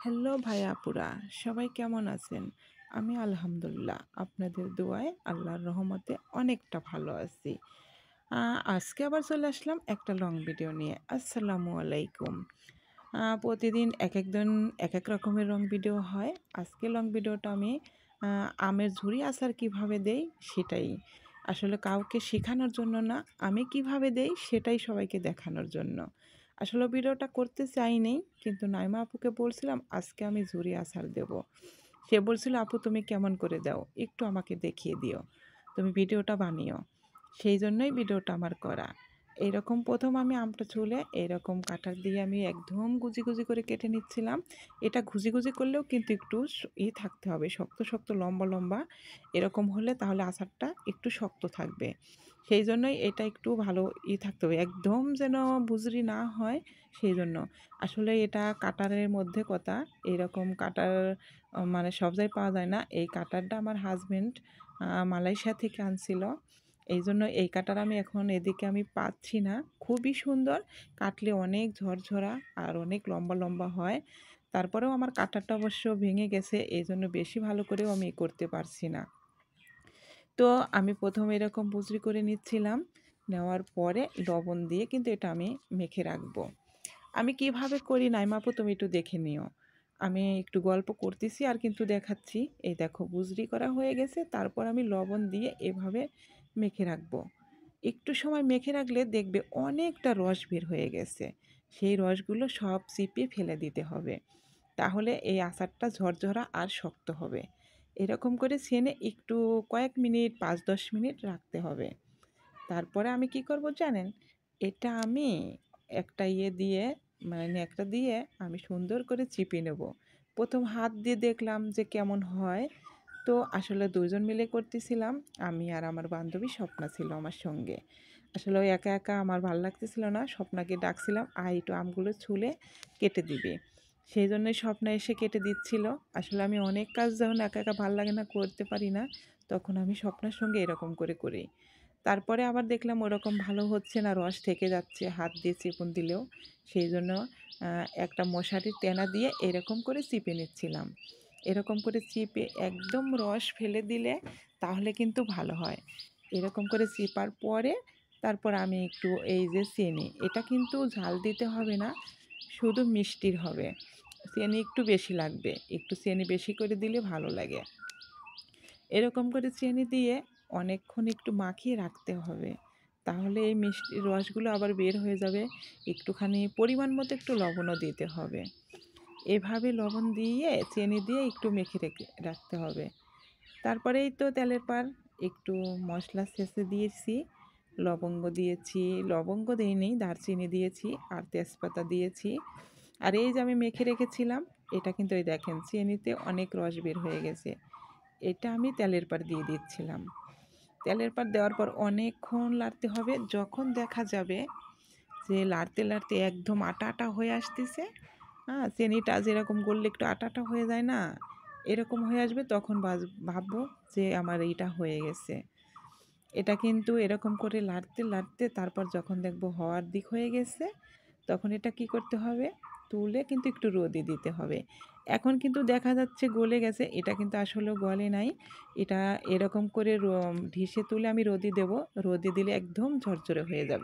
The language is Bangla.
হ্যালো ভাইয়া আপুরা, সবাই কেমন আছেন? আমি আলহামদুলিল্লাহ আপনাদের দোয়ায় আল্লাহর রহমতে অনেকটা ভালো আছি। আজকে আবার চলে আসলাম একটা লং ভিডিও নিয়ে। আসসালামু আলাইকুম। প্রতিদিন একেকজন একেক রকমের লং ভিডিও হয়। আজকে লং ভিডিওটা আমি আমের ঝুরি আচার কিভাবে দেই সেটাই। আসলে কাউকে শেখানোর জন্য না, আমি কিভাবে দেই সেটাই সবাইকে দেখানোর জন্য। আসলে ভিডিওটা করতে চাইনি, কিন্তু নাইমা আপুকে বলছিলাম আজকে আমি ঝুরি আচার দেব। সে বলছিল, আপু তুমি কেমন করে দাও? একটু আমাকে দেখিয়ে দিও। তুমি ভিডিওটা বানিও। সেই জন্যই ভিডিওটা আমার করা। এইরকম প্রথম আমি আমটা ছুলে এরকম কাঁটার দিয়ে আমি একদম কুচি, কুচি করে কেটে নিচ্ছিলাম। এটা কুচি, কুচি করলেও কিন্তু একটু থাকতে হবে, শক্ত, শক্ত লম্বা, লম্বা এরকম হলে তাহলে আচারটা একটু শক্ত থাকবে। সেই জন্যই এটা একটু ভালো থাকতে হবে। একদম যেন বুজরি না হয় সেইজন্য। আসলে এটা কাটারের মধ্যে কথা, এরকম কাটার মানে সব জায়গায় পাওয়া যায় না। এই কাটারটা আমার হাসব্যান্ড মালয়েশিয়া থেকে আনছিল। এইজন্য এই কাটার আমি এখন এদিকে আমি পাচ্ছি না। খুবই সুন্দর, কাটলে অনেক ঝরঝরা আর অনেক লম্বা, লম্বা হয়। তারপরেও আমার কাটারটা অবশ্য ভেঙে গেছে, এইজন্য বেশি ভালো করেও আমি করতে পারছি না। তো আমি প্রথমে এরকম বুজরি করে নিচ্ছিলাম। নেওয়ার পরে লবণ দিয়ে কিন্তু এটা আমি মেখে রাখবো। আমি কিভাবে করি নাইমা আপু তুমি একটু দেখে নিও। আমি একটু গল্প করতেছি আর কিন্তু দেখাচ্ছি। এই দেখো বুজরি করা হয়ে গেছে। তারপর আমি লবণ দিয়ে এভাবে মেখে রাখবো। একটু সময় মেখে রাখলে দেখবে অনেকটা রস বের হয়ে গেছে। সেই রসগুলো সব চিপে ফেলে দিতে হবে। তাহলে এই আচারটা ঝরঝরা আর শক্ত হবে। এরকম করে ছেনে একটু কয়েক মিনিট ৫-১০ মিনিট রাখতে হবে। তারপরে আমি কি করব জানেন? এটা আমি একটা দিয়ে মানে ন্যাকড়া দিয়ে আমি সুন্দর করে চিপে নেব। প্রথম হাত দিয়ে দেখলাম যে কেমন হয়। তো আসলে ২ জন মিলে করতেছিলাম। আমি আর আমার বান্ধবী স্বপ্না ছিল আমার সঙ্গে। আসলে ওই একা, একা আমার ভাল লাগতেছিল না। স্বপ্নাকে ডাকছিলাম, "আয় একটু আমগুলো ছুলে কেটে দিবি।" সেইজন্যই স্বপ্না এসে কেটে দিচ্ছিল। আসলে আমি অনেক কাজ যখন একা, একা ভাল লাগে না, করতে পারি না, তখন আমি স্বপ্নার সঙ্গে এরকম করে করি। তারপরে আবার দেখলাম ওরকম ভালো হচ্ছে না, রস থেকে যাচ্ছে হাত দিয়ে চিপুন দিলেও। সেই জন্য একটা মশারির তেনা দিয়ে এরকম করে চিপে নিচ্ছিলাম। এরকম করে চিপে একদম রস ফেলে দিলে তাহলে কিন্তু ভালো হয়। এরকম করে চিপার পরে তারপর আমি একটু এই যে চিনি, এটা কিন্তু ঝাল দিতে হবে না, শুধু মিষ্টির হবে। চিনি একটু বেশি লাগবে, একটু চিনি বেশি করে দিলে ভালো লাগে। এরকম করে চিনি দিয়ে অনেকক্ষণ একটু মাখিয়ে রাখতে হবে। তাহলে এই মিষ্টির রসগুলো আবার বের হয়ে যাবে। একটুখানি পরিমাণ মতো একটু লবণও দিতে হবে। এভাবে লবণ দিয়ে চিনি দিয়ে একটু মেখে রেখে রাখতে হবে। তারপরেই তো তেলের পার একটু মশলা ছেঁচে দিয়েছি, লবঙ্গ দিয়েছি, লবঙ্গ দিইনি, দারচিনি দিয়েছি আর তেজপাতা দিয়েছি। আর এই যে আমি মেখে রেখেছিলাম, এটা কিন্তু এই দেখেন চিনিতে অনেক রস বের হয়ে গেছে। এটা আমি তেলের পার দিয়ে দিচ্ছিলাম। তেলের পার দেওয়ার পর অনেকক্ষণ নাড়তে হবে। যখন দেখা যাবে যে লাড়তে, লাড়তে একদম আটা, আটা হয়ে আসতেছে, চিনিটা যেরকম গললে একটু আটা, আটা হয়ে যায় না? এরকম হয়ে আসবে, তখন ভাববো যে আমার এইটা হয়ে গেছে। এটা কিন্তু এরকম করে লাড়তে, লাড়তে তারপর যখন দেখবো হওয়ার দিক হয়ে গেছে, তখন এটা কি করতে হবে? তুলে কিন্তু একটু রোদে দিতে হবে। এখন কিন্তু দেখা যাচ্ছে গলে গেছে, এটা কিন্তু আসলেও গলে নাই। এটা এরকম করে ঢিসে তুলে আমি রোদে দেবো। রোদে দিলে একদম ঝরঝরে হয়ে যাবে।